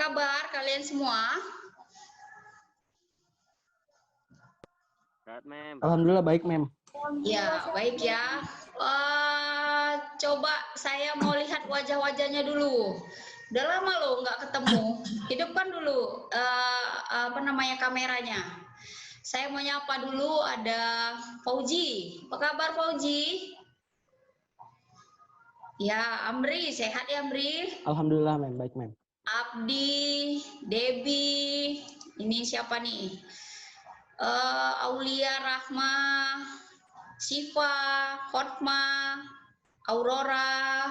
kabar kalian semua? Sehat, Mem. Alhamdulillah baik, Mem. Ya, baik ya. Coba saya mau lihat wajah-wajahnya dulu. Udah lama loh nggak ketemu. Hidupkan dulu apa namanya kameranya. Saya mau nyapa dulu ada Fauji. Apa kabar Fauji? Ya, Amri, sehat ya Amri? Alhamdulillah, Mem. Baik, Mem. Abdi, Debi, ini siapa nih? Aulia Rahma, Siva, Hotma, Aurora.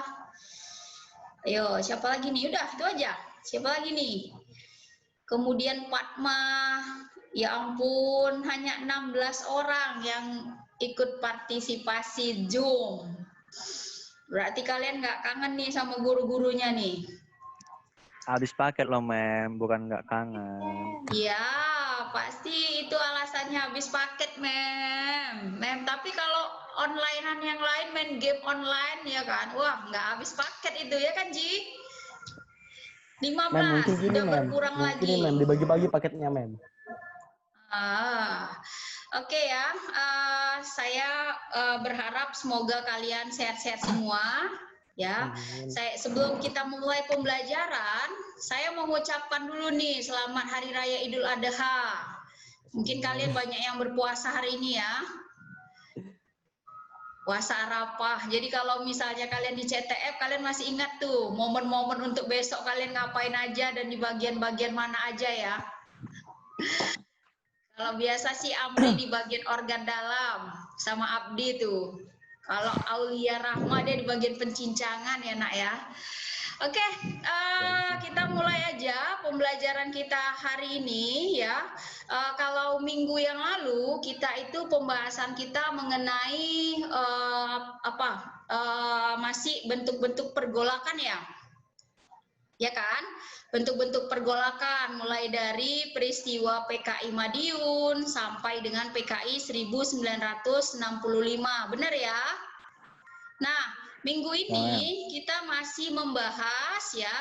Ayo, siapa lagi nih? Udah, itu aja. Siapa lagi nih? Kemudian Fatma. Ya ampun, hanya 16 orang yang ikut partisipasi Zoom. Berarti kalian nggak kangen nih sama guru-gurunya nih? Habis paket loh, Mem. Bukan nggak kangen. Ya, pasti itu alasannya habis paket, Mem. Tapi kalau onlinean yang lain, main game online ya kan, wah nggak habis paket itu ya kan, Ji? 15, Mem, mungkin gini, udah Mem. berkurang Mungkin lagi. ini, Mem, dibagi-bagi paketnya, Mem. Oke ya, saya berharap semoga kalian sehat-sehat semua. Ya, sebelum kita mulai pembelajaran, saya mau mengucapkan dulu nih selamat Hari Raya Idul Adha. Mungkin kalian banyak yang berpuasa hari ini ya. Puasa Arafah. Jadi kalau misalnya kalian di CTF, kalian masih ingat tuh momen-momen untuk besok kalian ngapain aja dan di bagian-bagian mana aja ya. Kalau biasa sih Amri di bagian organ dalam sama Abdi tuh. Kalau Aulia Rahma dia di bagian pencincangan ya nak ya. Oke, kita mulai aja pembelajaran kita hari ini ya. Kalau minggu yang lalu kita itu pembahasan kita mengenai masih bentuk-bentuk pergolakan ya kan? Bentuk-bentuk pergolakan mulai dari peristiwa PKI Madiun sampai dengan PKI 1965, benar ya? Nah, minggu ini kita masih membahas ya,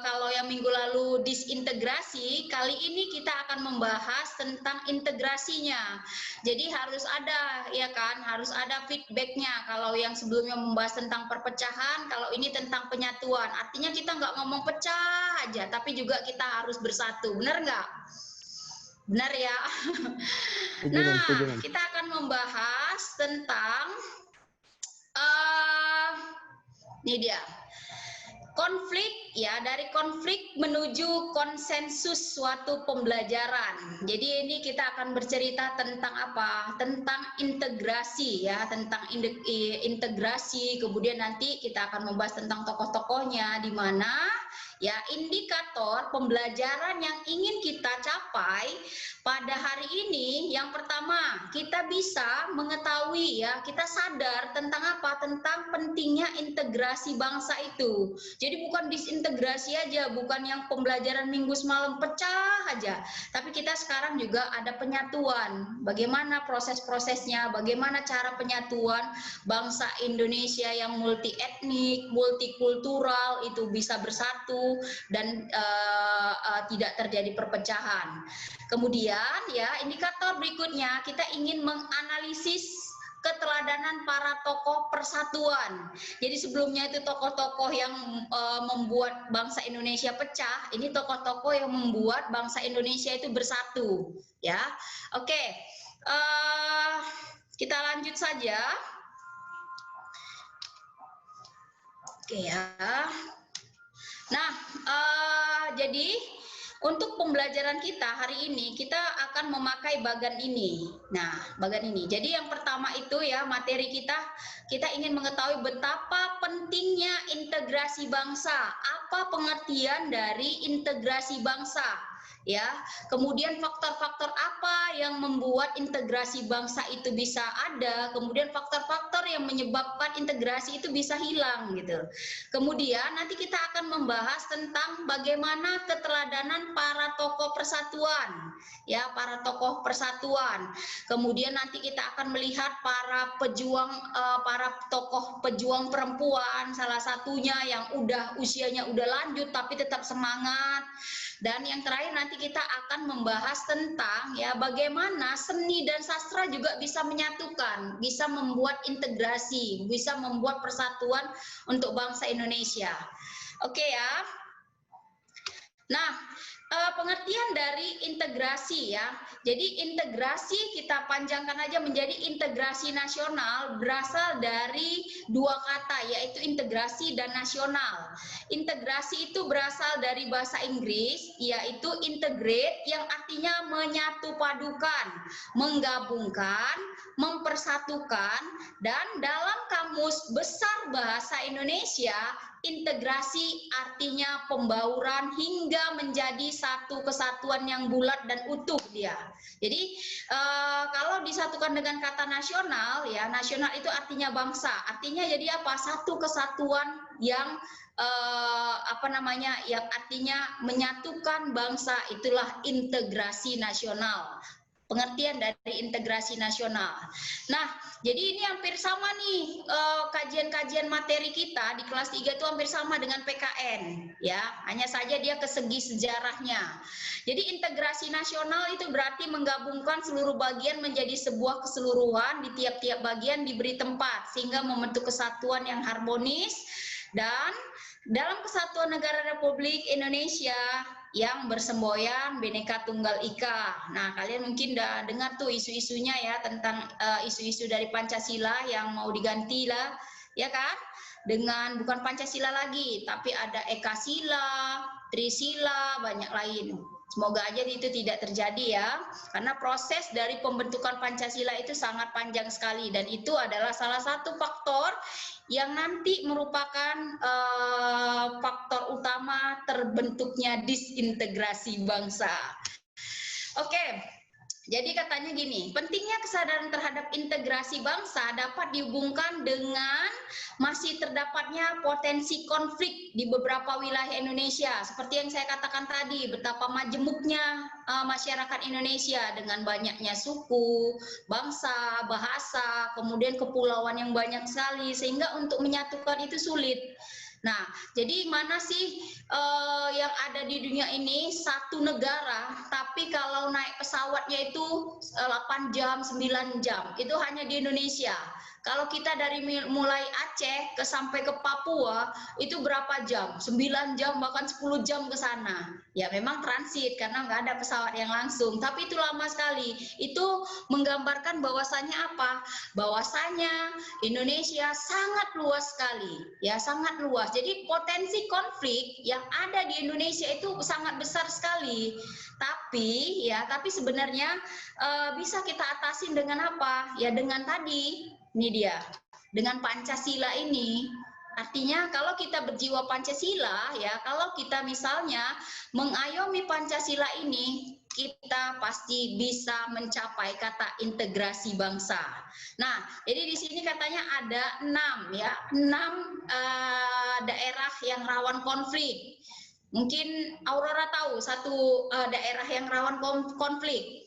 kalau yang minggu lalu disintegrasi, kali ini kita akan membahas tentang integrasinya. Jadi harus ada ya kan, harus ada feedbacknya. Kalau yang sebelumnya membahas tentang perpecahan, kalau ini tentang penyatuan. Artinya kita nggak ngomong pecah aja, tapi juga kita harus bersatu, benar nggak? Benar ya? Nah, kita akan membahas tentang ini dia konflik ya, dari konflik menuju konsensus suatu pembelajaran. Jadi ini kita akan bercerita tentang apa? Tentang integrasi ya, tentang integrasi. Kemudian nanti kita akan membahas tentang tokoh-tokohnya, di mana ya indikator pembelajaran yang ingin kita capai pada hari ini. Yang pertama, kita bisa mengetahui ya, kita sadar tentang apa? Tentang pentingnya integrasi bangsa itu. Jadi bukan disintegrasi aja, bukan yang pembelajaran minggu semalam pecah aja, tapi kita sekarang juga ada penyatuan. Bagaimana proses-prosesnya, bagaimana cara penyatuan bangsa Indonesia yang multi etnik, multikultural itu bisa bersatu dan tidak terjadi perpecahan. Kemudian ya, indikator berikutnya kita ingin menganalisis keteladanan para tokoh persatuan. Jadi sebelumnya itu tokoh-tokoh yang membuat bangsa Indonesia pecah, ini tokoh-tokoh yang membuat bangsa Indonesia itu bersatu ya. Oke, kita lanjut saja. Oke ya. Nah, jadi untuk pembelajaran kita hari ini kita akan memakai bagan ini. Nah, bagan ini. Jadi yang pertama itu ya, materi kita ingin mengetahui betapa pentingnya integrasi bangsa. Apa pengertian dari integrasi bangsa? ya. Kemudian faktor-faktor apa yang membuat integrasi bangsa itu bisa ada, kemudian faktor-faktor yang menyebabkan integrasi itu bisa hilang gitu. Kemudian nanti kita akan membahas tentang bagaimana keteladanan para tokoh persatuan, ya, para tokoh persatuan. Kemudian nanti kita akan melihat para pejuang, para tokoh pejuang perempuan, salah satunya yang usianya udah lanjut tapi tetap semangat. Dan yang terakhir nanti kita akan membahas tentang ya bagaimana seni dan sastra juga bisa menyatukan, bisa membuat integrasi, bisa membuat persatuan untuk bangsa Indonesia. Oke ya. Nah, pengertian dari integrasi ya. Jadi integrasi kita panjangkan aja menjadi integrasi nasional berasal dari dua kata yaitu integrasi dan nasional. Integrasi itu berasal dari bahasa Inggris yaitu integrate yang artinya menyatu padukan, menggabungkan, mempersatukan, dan dalam Kamus Besar Bahasa Indonesia integrasi artinya pembauran hingga menjadi satu kesatuan yang bulat dan utuh dia. Jadi kalau disatukan dengan kata nasional ya, nasional itu artinya bangsa. Artinya jadi apa? Satu kesatuan yang yang artinya menyatukan bangsa, itulah integrasi nasional. Pengertian dari integrasi nasional. Nah, jadi ini hampir sama nih kajian-kajian materi kita di kelas 3 itu hampir sama dengan PKN ya, hanya saja dia ke segi sejarahnya. Jadi integrasi nasional itu berarti menggabungkan seluruh bagian menjadi sebuah keseluruhan, di tiap-tiap bagian diberi tempat sehingga membentuk kesatuan yang harmonis. Dan dalam Kesatuan Negara Republik Indonesia yang bersemboyan Bhinneka Tunggal Ika. Nah, kalian mungkin udah dengar tuh isu-isunya ya tentang isu-isu dari Pancasila yang mau diganti lah, ya kan? Dengan bukan Pancasila lagi, tapi ada Ekasila, Trisila, banyak lain. Semoga aja itu tidak terjadi ya, karena proses dari pembentukan Pancasila itu sangat panjang sekali dan itu adalah salah satu faktor yang nanti merupakan faktor utama terbentuknya disintegrasi bangsa. Oke, jadi katanya gini, pentingnya kesadaran terhadap integrasi bangsa dapat dihubungkan dengan masih terdapatnya potensi konflik di beberapa wilayah Indonesia. Seperti yang saya katakan tadi, betapa majemuknya masyarakat Indonesia dengan banyaknya suku, bangsa, bahasa, kemudian kepulauan yang banyak sekali, sehingga untuk menyatukan itu sulit. Nah, jadi mana sih yang ada di dunia ini satu negara, tapi kalau naik pesawatnya itu 8 jam, 9 jam, itu hanya di Indonesia. Kalau kita dari mulai Aceh sampai ke Papua, itu berapa jam? 9 jam, bahkan 10 jam ke sana. Ya memang transit, karena nggak ada pesawat yang langsung, tapi itu lama sekali. Itu menggambarkan bahwasannya apa? Bahwasanya Indonesia sangat luas sekali, ya sangat luas. Jadi potensi konflik yang ada di Indonesia itu sangat besar sekali. Tapi sebenarnya bisa kita atasin dengan apa? Ya dengan tadi, ini dia, dengan Pancasila ini. Artinya kalau kita berjiwa Pancasila, ya kalau kita misalnya mengayomi Pancasila ini, kita pasti bisa mencapai kata integrasi bangsa. Nah, jadi di sini katanya ada 6 daerah yang rawan konflik. Mungkin Aurora tahu satu daerah yang rawan konflik.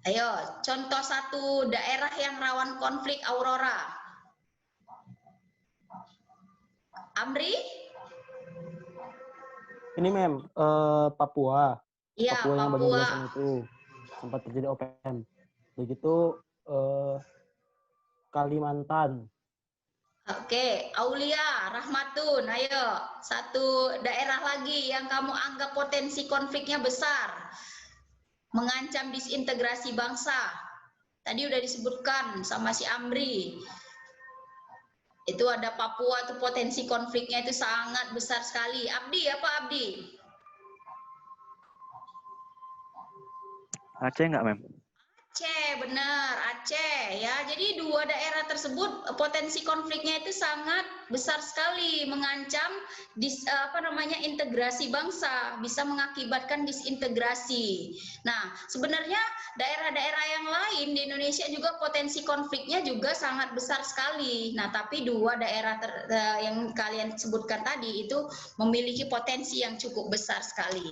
Ayo, contoh satu daerah yang rawan konflik Aurora. Amri? Ini mem, Papua. Iya, Papua yang bagian Papua. belasan itu sempat terjadi OPM. Begitu Kalimantan. Oke, Aulia, Rahmatun, ayo. Satu daerah lagi yang kamu anggap potensi konfliknya besar. Mengancam disintegrasi bangsa. Tadi udah disebutkan sama si Amri. Itu ada Papua tuh potensi konfliknya itu sangat besar sekali. Abdi apa Abdi? Aceh nggak, Mem? Aceh, benar, Aceh ya. Jadi dua daerah tersebut potensi konfliknya itu sangat besar sekali, mengancam integrasi bangsa, bisa mengakibatkan disintegrasi. Nah, sebenarnya daerah-daerah yang lain di Indonesia juga potensi konfliknya juga sangat besar sekali. Nah, tapi dua daerah yang kalian sebutkan tadi itu memiliki potensi yang cukup besar sekali.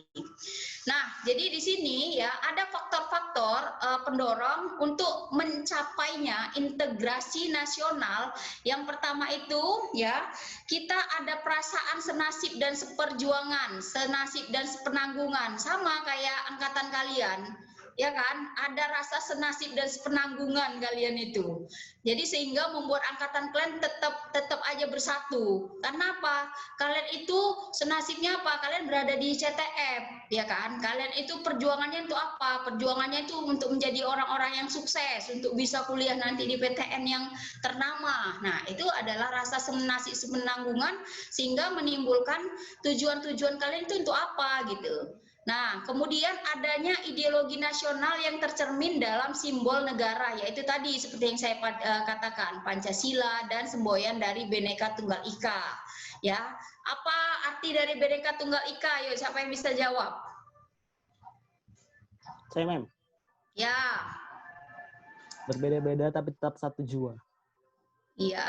Nah, jadi di sini ya ada faktor-faktor pendorong untuk mencapainya integrasi nasional. Yang pertama itu ya, kita ada perasaan senasib dan seperjuangan, senasib dan sepenanggungan, sama kayak angkatan kalian. Ya kan, ada rasa senasib dan sepenanggungan kalian itu. Jadi sehingga membuat angkatan kalian tetap aja bersatu. Karena apa? Kalian itu senasibnya apa? Kalian berada di CTF, ya kan? Kalian itu perjuangannya untuk apa? Perjuangannya itu untuk menjadi orang-orang yang sukses, untuk bisa kuliah nanti di PTN yang ternama. Nah, itu adalah rasa senasib sepenanggungan sehingga menimbulkan tujuan-tujuan kalian itu untuk apa gitu. Nah, kemudian adanya ideologi nasional yang tercermin dalam simbol negara, yaitu tadi seperti yang saya katakan, Pancasila dan semboyan dari Bhinneka Tunggal Ika. Ya, apa arti dari Bhinneka Tunggal Ika? Yuk, siapa yang bisa jawab? Saya, Mem. Ya. Berbeda-beda tapi tetap satu jua. Iya.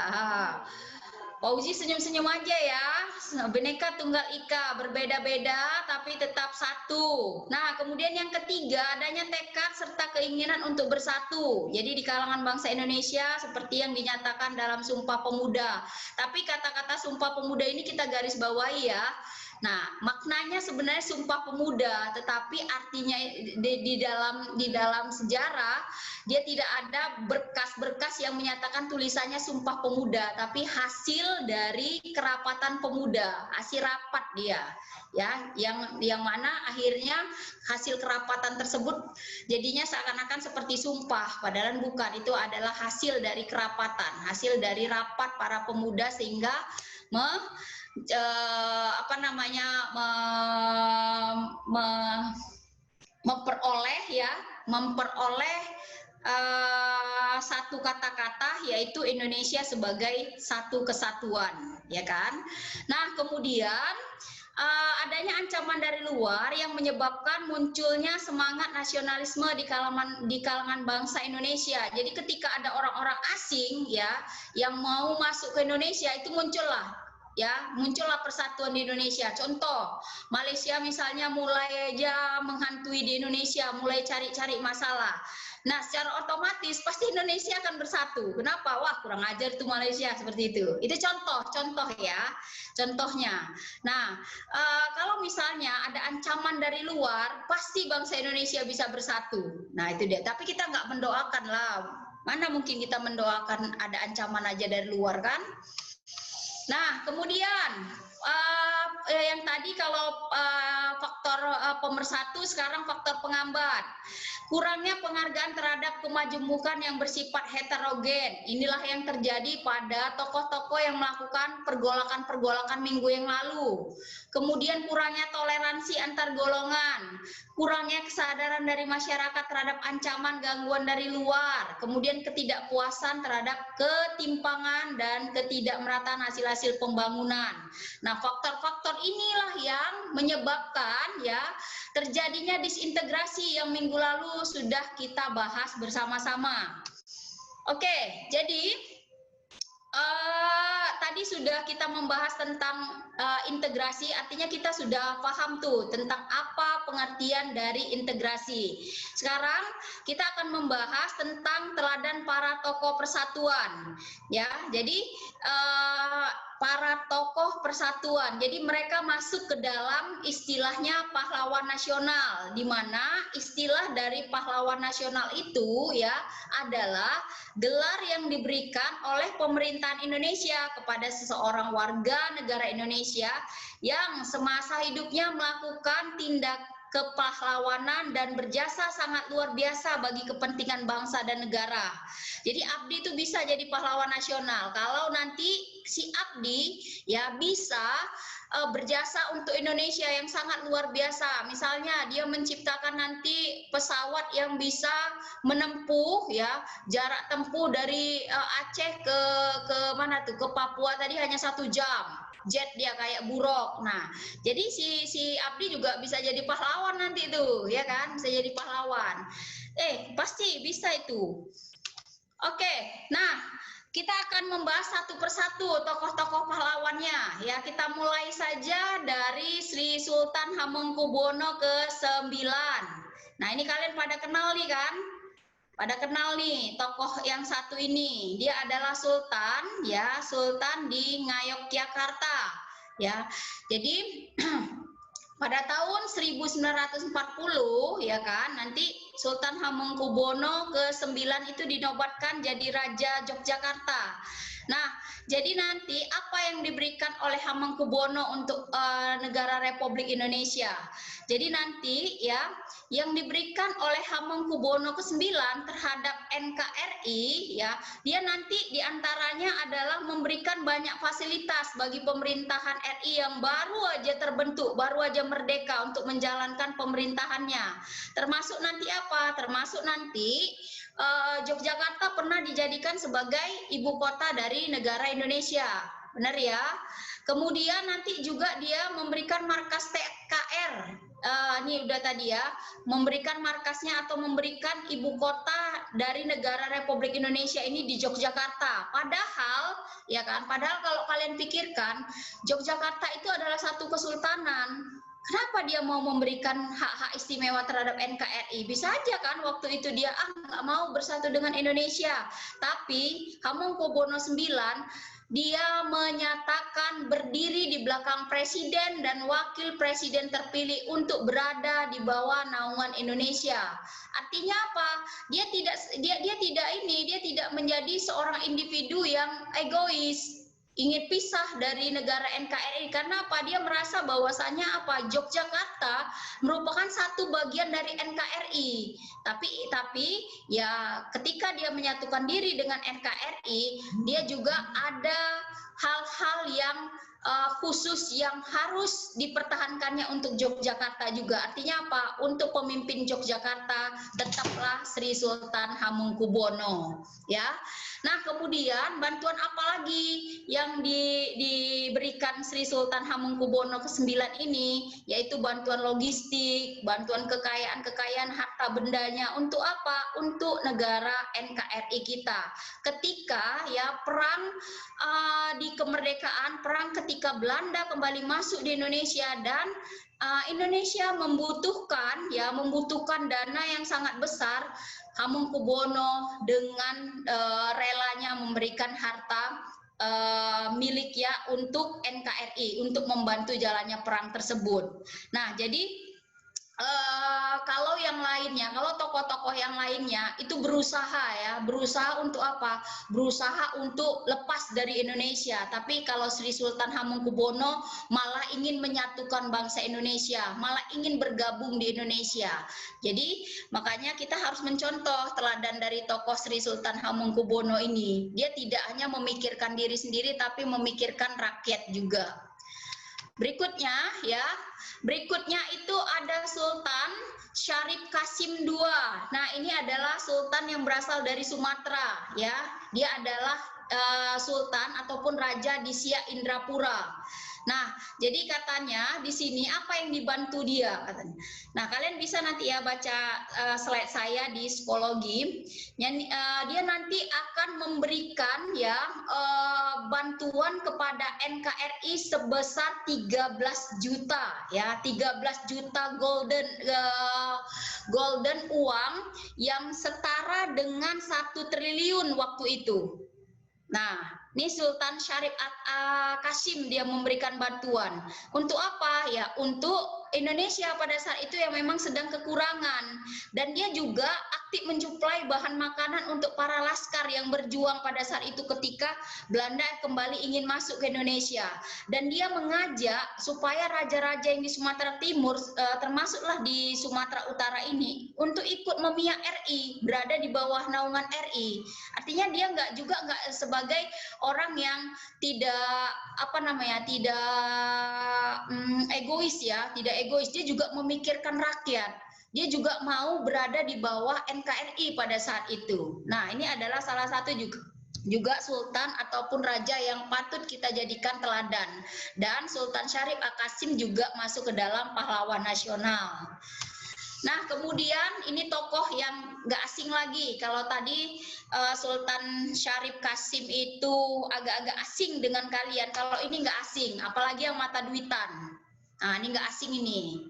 Fauzi senyum-senyum aja ya. Bhinneka Tunggal Ika, berbeda-beda tapi tetap satu. Nah, kemudian yang ketiga, adanya tekad serta keinginan untuk bersatu. Jadi di kalangan bangsa Indonesia seperti yang dinyatakan dalam Sumpah Pemuda. Tapi kata-kata Sumpah Pemuda ini kita garis bawahi ya. Nah, maknanya sebenarnya Sumpah Pemuda, tetapi artinya di dalam sejarah dia tidak ada berkas-berkas yang menyatakan tulisannya Sumpah Pemuda, tapi hasil dari kerapatan pemuda, hasil rapat dia, ya, yang mana akhirnya hasil kerapatan tersebut jadinya seakan-akan seperti sumpah, padahal bukan. Itu adalah hasil dari kerapatan, hasil dari rapat para pemuda sehingga memperoleh satu kata-kata, yaitu Indonesia sebagai satu kesatuan, ya kan? Nah, kemudian adanya ancaman dari luar yang menyebabkan munculnya semangat nasionalisme di kalangan bangsa Indonesia. Jadi ketika ada orang-orang asing ya yang mau masuk ke Indonesia, itu muncullah persatuan di Indonesia. Contoh, Malaysia misalnya mulai aja menghantui di Indonesia, mulai cari-cari masalah. Nah, secara otomatis pasti Indonesia akan bersatu. Kenapa? Wah, kurang ajar tuh Malaysia, seperti itu. Itu contoh ya, contohnya. Nah, kalau misalnya ada ancaman dari luar, pasti bangsa Indonesia bisa bersatu. Nah, itu dia. Tapi kita nggak mendoakan lah. Mana mungkin kita mendoakan ada ancaman aja dari luar kan? Nah, kemudian yang tadi kalau faktor pemersatu, sekarang faktor penghambat. Kurangnya penghargaan terhadap kemajemukan yang bersifat heterogen. Inilah yang terjadi pada tokoh-tokoh yang melakukan pergolakan-pergolakan minggu yang lalu. Kemudian kurangnya toleransi antar golongan, kurangnya kesadaran dari masyarakat terhadap ancaman gangguan dari luar, kemudian ketidakpuasan terhadap ketimpangan dan ketidakmerataan hasil-hasil pembangunan. Nah, faktor-faktor inilah yang menyebabkan ya terjadinya disintegrasi yang minggu lalu sudah kita bahas bersama-sama. Oke, jadi tadi sudah kita membahas tentang integrasi, artinya kita sudah paham tuh tentang apa pengertian dari integrasi. Sekarang kita akan membahas tentang teladan para tokoh persatuan, ya. Jadi para tokoh persatuan, jadi mereka masuk ke dalam istilahnya pahlawan nasional, di mana istilah dari pahlawan nasional itu ya adalah gelar yang diberikan oleh pemerintahan Indonesia kepada seseorang warga negara Indonesia yang semasa hidupnya melakukan tindak kepahlawanan dan berjasa sangat luar biasa bagi kepentingan bangsa dan negara. Jadi abdi itu bisa jadi pahlawan nasional kalau nanti si abdi ya bisa berjasa untuk Indonesia yang sangat luar biasa. Misalnya dia menciptakan nanti pesawat yang bisa menempuh ya jarak tempuh dari Aceh ke mana tuh, ke Papua tadi hanya 1 jam. Jet dia kayak buruk. Nah, jadi si Abdi juga bisa jadi pahlawan nanti tuh, ya kan? Bisa jadi pahlawan. Pasti bisa itu. Oke, nah kita akan membahas satu persatu tokoh-tokoh pahlawannya. Ya, kita mulai saja dari Sri Sultan Hamengkubuwono ke-9. Nah, ini kalian pada kenal nih kan? Pada kenal nih tokoh yang satu ini. Dia adalah sultan, ya, sultan di Ngayogyakarta, ya. Jadi pada tahun 1940 ya kan, nanti Sultan Hamengkubuwono ke-9 itu dinobatkan jadi Raja Yogyakarta. Nah, jadi nanti apa yang diberikan oleh Hamengkubuwono untuk negara Republik Indonesia? Jadi nanti ya, yang diberikan oleh Hamengkubuwono ke-9 terhadap NKRI ya, dia nanti diantaranya adalah memberikan banyak fasilitas bagi pemerintahan RI yang baru aja terbentuk, baru aja merdeka untuk menjalankan pemerintahannya. Termasuk nanti apa? Termasuk nanti Yogyakarta pernah dijadikan sebagai ibu kota dari negara Indonesia. Benar ya? Kemudian nanti juga dia memberikan markas TKR. Ini udah tadi ya, memberikan markasnya atau memberikan ibu kota dari negara Republik Indonesia ini di Yogyakarta. Padahal ya kan, padahal kalau kalian pikirkan Yogyakarta itu adalah satu kesultanan. Kenapa dia mau memberikan hak-hak istimewa terhadap NKRI? Bisa aja kan waktu itu dia nggak mau bersatu dengan Indonesia. Tapi Hamengkubuwono IX dia menyatakan berdiri di belakang presiden dan wakil presiden terpilih untuk berada di bawah naungan Indonesia. Artinya apa? Dia tidak menjadi seorang individu yang egois, ingin pisah dari negara NKRI. Karena apa? Dia merasa bahwasannya apa? Yogyakarta merupakan satu bagian dari NKRI. Tapi ya ketika dia menyatukan diri dengan NKRI, dia juga ada hal-hal yang khusus yang harus dipertahankannya untuk Yogyakarta juga. Artinya apa? Untuk pemimpin Yogyakarta tetaplah Sri Sultan Hamengkubuwono, ya. Nah, kemudian bantuan apa lagi yang diberikan Sri Sultan Hamengkubuwono ke-9 ini, yaitu bantuan logistik, bantuan kekayaan harta bendanya. Untuk apa? Untuk negara NKRI kita. Ketika ya perang di kemerdekaan, perang ketika Belanda kembali masuk di Indonesia dan Indonesia membutuhkan dana yang sangat besar. Hamengkubuwono dengan relanya memberikan harta milik ya untuk NKRI untuk membantu jalannya perang tersebut. Nah, jadi kalau yang lainnya, kalau tokoh-tokoh yang lainnya itu berusaha untuk apa? Berusaha untuk lepas dari Indonesia. Tapi kalau Sri Sultan Hamengkubuwono malah ingin menyatukan bangsa Indonesia, malah ingin bergabung di Indonesia. Jadi makanya kita harus mencontoh teladan dari tokoh Sri Sultan Hamengkubuwono ini. Dia tidak hanya memikirkan diri sendiri, tapi memikirkan rakyat juga. Berikutnya itu ada Sultan Syarif Qasim II. Nah, ini adalah sultan yang berasal dari Sumatera, ya. Dia adalah sultan ataupun raja di Siak Indrapura. Nah, jadi katanya di sini apa yang dibantu dia katanya. Nah, kalian bisa nanti ya baca slide saya di psikologi. Dia nanti akan memberikan ya bantuan kepada NKRI sebesar 13 juta ya, 13 juta golden uang yang setara dengan 1 triliun waktu itu. Nah, ini Sultan Syarif Qasim dia memberikan bantuan. Untuk apa? Ya, untuk Indonesia pada saat itu yang memang sedang kekurangan. Dan dia juga aktif mensuplai bahan makanan untuk para laskar yang berjuang pada saat itu ketika Belanda kembali ingin masuk ke Indonesia. Dan dia mengajak supaya raja-raja yang di Sumatera Timur, termasuklah di Sumatera Utara ini, untuk ikut memihak RI, berada di bawah naungan RI. Artinya dia nggak sebagai orang yang tidak egois ya, tidak egois, dia juga memikirkan rakyat. Dia juga mau berada di bawah NKRI pada saat itu. Nah, ini adalah salah satu juga sultan ataupun raja yang patut kita jadikan teladan. Dan Sultan Syarif Al-Qasim juga masuk ke dalam pahlawan nasional. Nah, kemudian ini tokoh yang nggak asing lagi. Kalau tadi Sultan Syarif Qasim itu agak-agak asing dengan kalian, kalau ini nggak asing, apalagi yang mata duitan. Nah, ini nggak asing ini.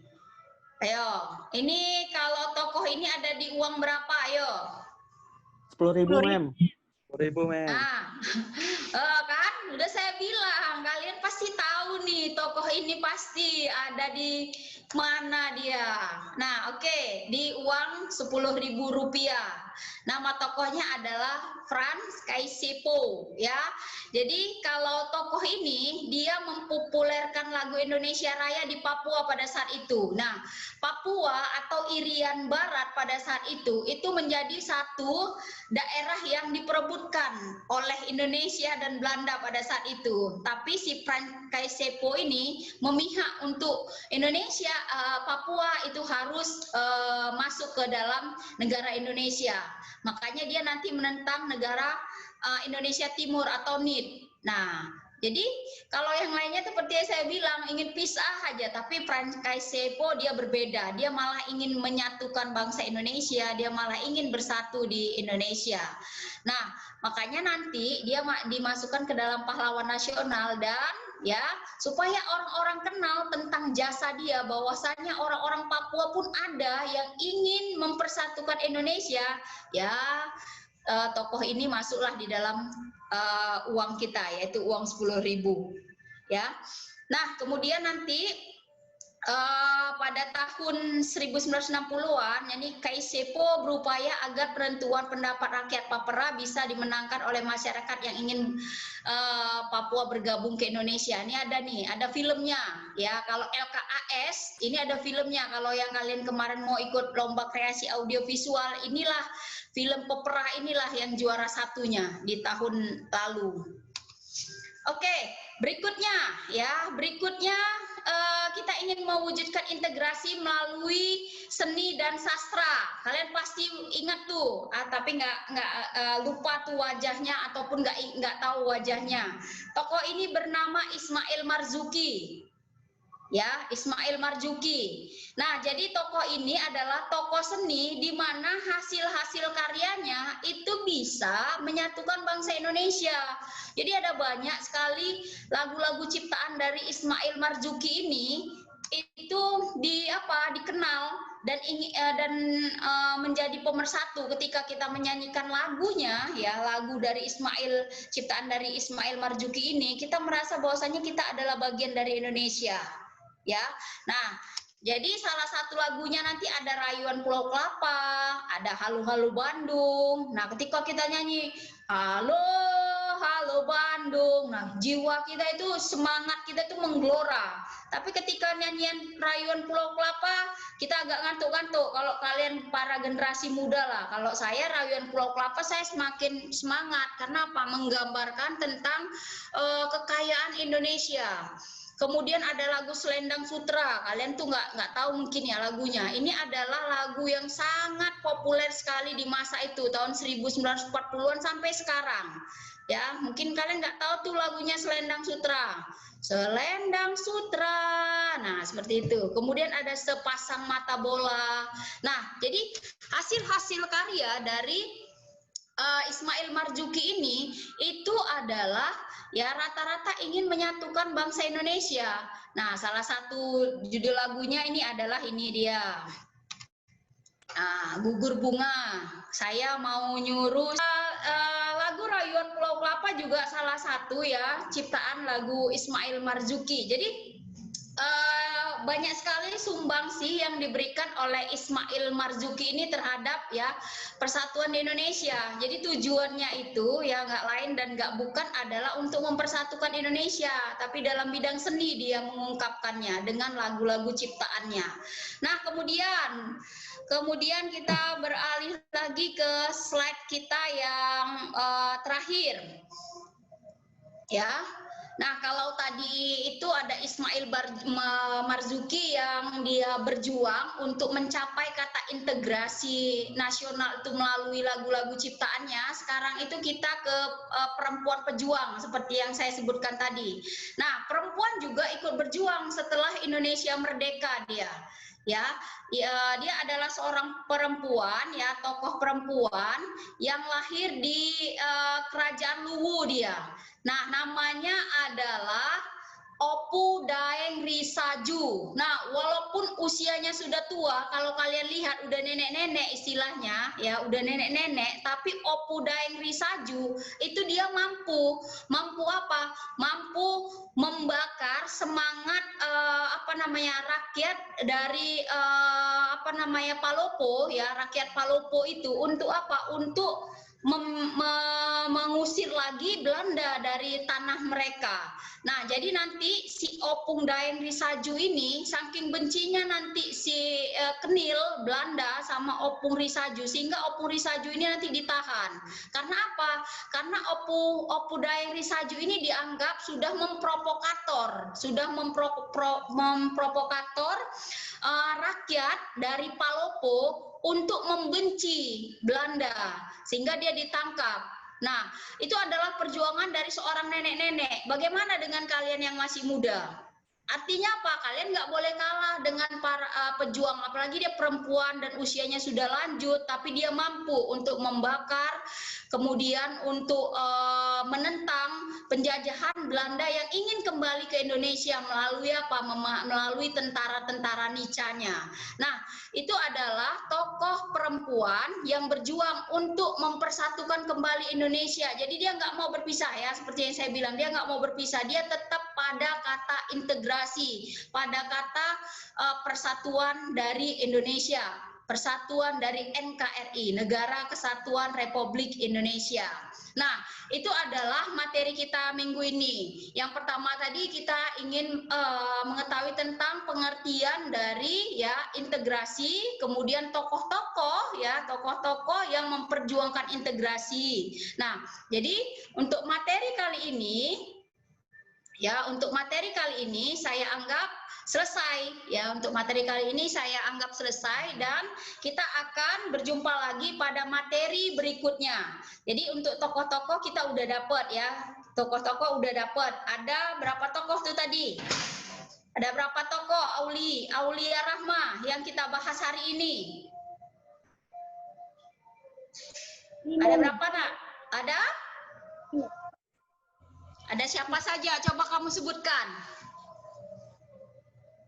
Ayo, ini kalau tokoh ini ada di uang berapa? Ayo. 10.000, Mem. 10.000, Mem. Nah, kan udah saya bilang, kalian pasti tahu nih tokoh ini pasti ada di mana dia. Nah, oke, di uang 10.000 rupiah. Nama tokohnya adalah Frans Kaisiepo, ya. Jadi kalau tokoh ini dia mempopulerkan lagu Indonesia Raya di Papua pada saat itu. Nah, Papua atau Irian Barat pada saat itu menjadi satu daerah yang diperebutkan oleh Indonesia dan Belanda pada saat itu. Tapi si Frans Kaisiepo ini memihak untuk Indonesia, Papua itu harus masuk ke dalam negara Indonesia. Makanya dia nanti menentang negara Indonesia Timur atau NIT. Nah, jadi kalau yang lainnya seperti yang saya bilang ingin pisah aja, tapi Frans Kaisiepo dia berbeda. Dia malah ingin menyatukan bangsa Indonesia, dia malah ingin bersatu di Indonesia. Nah, makanya nanti dia dimasukkan ke dalam pahlawan nasional dan ya supaya orang-orang kenal tentang jasa dia, bahwasanya orang-orang Papua pun ada yang ingin mempersatukan Indonesia. Ya, tokoh ini masuklah di dalam uang kita, yaitu uang 10.000, ya. Nah, kemudian nanti pada tahun 1960-an, yakni Kaisiepo berupaya agar penentuan pendapat rakyat Papua bisa dimenangkan oleh masyarakat yang ingin Papua bergabung ke Indonesia. Ini ada filmnya, ya. Kalau LKAS, ini ada filmnya. Kalau yang kalian kemarin mau ikut lomba kreasi audiovisual, inilah film Papua inilah yang juara satunya di tahun lalu. Oke, berikutnya ya, kita ingin mewujudkan integrasi melalui seni dan sastra. Kalian pasti ingat tuh, tapi nggak lupa tuh wajahnya ataupun nggak tahu wajahnya. Tokoh ini bernama Ismail Marzuki. Ya, Ismail Marzuki. Nah, jadi tokoh ini adalah tokoh seni di mana hasil-hasil karyanya itu bisa menyatukan bangsa Indonesia. Jadi ada banyak sekali lagu-lagu ciptaan dari Ismail Marzuki ini itu dikenal dan menjadi pemersatu ketika kita menyanyikan lagunya, ya, lagu dari ciptaan dari Ismail Marzuki ini, kita merasa bahwasanya kita adalah bagian dari Indonesia. Ya, nah, jadi salah satu lagunya nanti ada Rayuan Pulau Kelapa, ada Halu-Halu Bandung. Nah, ketika kita nyanyi Halo, halo Bandung, nah jiwa kita itu, semangat kita itu menggelora. Tapi ketika nyanyian Rayuan Pulau Kelapa, kita agak ngantuk-ngantuk. Kalau kalian para generasi muda lah, kalau saya Rayuan Pulau Kelapa saya semakin semangat. Karena apa? Menggambarkan tentang kekayaan Indonesia. Kemudian ada lagu Selendang Sutra, kalian tuh nggak tahu mungkin ya lagunya. Ini adalah lagu yang sangat populer sekali di masa itu, tahun 1940-an sampai sekarang. Ya, mungkin kalian nggak tahu tuh lagunya Selendang Sutra. Selendang Sutra, nah seperti itu. Kemudian ada Sepasang Mata Bola. Nah, jadi hasil-hasil karya dari Ismail Marzuki ini itu adalah ya rata-rata ingin menyatukan bangsa Indonesia. Nah, salah satu judul lagunya ini adalah ini dia. Gugur Bunga. Saya mau nyuruh lagu Rayuan Pulau Kelapa juga salah satu ya ciptaan lagu Ismail Marzuki. Jadi banyak sekali sumbangsi yang diberikan oleh Ismail Marzuki ini terhadap ya persatuan di Indonesia. Jadi tujuannya itu ya nggak lain dan nggak bukan adalah untuk mempersatukan Indonesia, tapi dalam bidang seni dia mengungkapkannya dengan lagu-lagu ciptaannya. Nah, kemudian kita beralih lagi ke slide kita yang terakhir. Ya. Nah, kalau tadi itu ada Ismail Marzuki yang dia berjuang untuk mencapai kata integrasi nasional itu melalui lagu-lagu ciptaannya. Sekarang itu kita ke perempuan pejuang seperti yang saya sebutkan tadi. Nah, perempuan juga ikut berjuang setelah Indonesia merdeka dia. Ya, dia adalah seorang perempuan ya, tokoh perempuan yang lahir di kerajaan Luwu dia. Nah, namanya adalah Opu Daeng Risaju. Nah, walaupun usianya sudah tua, kalau kalian lihat udah nenek-nenek istilahnya, ya udah nenek-nenek, tapi Opu Daeng Risaju itu dia mampu apa? Mampu membakar semangat rakyat dari Palopo ya, rakyat Palopo itu untuk apa? Untuk mengusir lagi Belanda dari tanah mereka. Nah, jadi nanti si Opung Daeng Risaju ini saking bencinya nanti si Kenil Belanda sama Opung Risaju sehingga Opung Risaju ini nanti ditahan. Karena apa? Karena Opung Daeng Risaju ini dianggap sudah memprovokator, rakyat dari Palopo untuk membenci Belanda sehingga dia ditangkap. Nah, itu adalah perjuangan dari seorang nenek-nenek. Bagaimana dengan kalian yang masih muda? Artinya apa? Kalian nggak boleh kalah dengan para pejuang, apalagi dia perempuan dan usianya sudah lanjut, tapi dia mampu untuk membakar, kemudian untuk menentang penjajahan Belanda yang ingin kembali ke Indonesia melalui apa? Melalui tentara-tentara nicanya. Nah, itu adalah tokoh perempuan yang berjuang untuk mempersatukan kembali Indonesia. Jadi dia nggak mau berpisah ya, seperti yang saya bilang, dia nggak mau berpisah, dia tetap pada kata integrasi, pada kata persatuan dari Indonesia, persatuan dari NKRI, Negara Kesatuan Republik Indonesia. Nah, itu adalah materi kita minggu ini. Yang pertama tadi kita ingin mengetahui tentang pengertian dari ya integrasi, kemudian tokoh-tokoh ya, tokoh-tokoh yang memperjuangkan integrasi. Nah, jadi untuk materi kali ini saya anggap selesai ya. Untuk materi kali ini saya anggap selesai dan kita akan berjumpa lagi pada materi berikutnya. Jadi untuk tokoh-tokoh kita udah dapat ya. Tokoh-tokoh udah dapat. Ada berapa tokoh tuh tadi? Ada berapa tokoh Aulia Rahma yang kita bahas hari ini? Ada berapa, Nak? Ada? Ada siapa saja? Coba kamu sebutkan.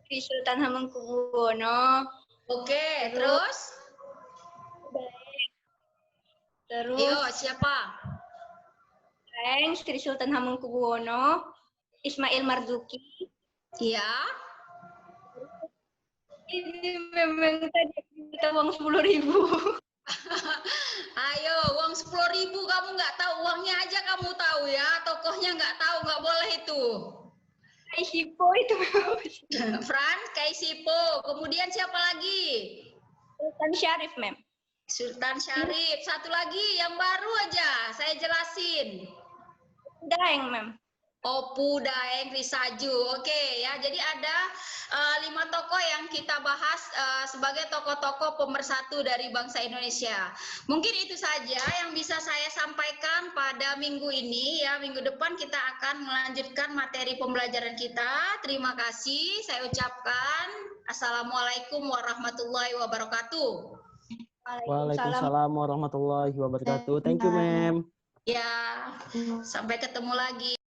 Sri Sultan Hamengkubuwono. Oke, terus? Yo, siapa? Daeng, Sri Sultan Hamengkubuwono, Ismail Marzuki. Iya. Ini memang tadi kita uang 10.000. Ayo, uang 10.000 kamu nggak tahu, uangnya aja kamu tahu ya, tokohnya nggak tahu, nggak boleh itu. Kaisipo itu. Fran, Kaisipo, kemudian siapa lagi? Sultan Syarif, Mem. Sultan Syarif, satu lagi yang baru aja, saya jelasin. Daeng, Mem. Opu Daeng Risaju, oke ya. Jadi ada 5 tokoh yang kita bahas sebagai tokoh-tokoh pemersatu dari bangsa Indonesia. Mungkin itu saja yang bisa saya sampaikan pada minggu ini ya. Minggu depan kita akan melanjutkan materi pembelajaran kita. Terima kasih. Saya ucapkan Assalamualaikum warahmatullahi wabarakatuh. Waalaikumsalam warahmatullahi wabarakatuh. Thank you, Mem. Ya, sampai ketemu lagi.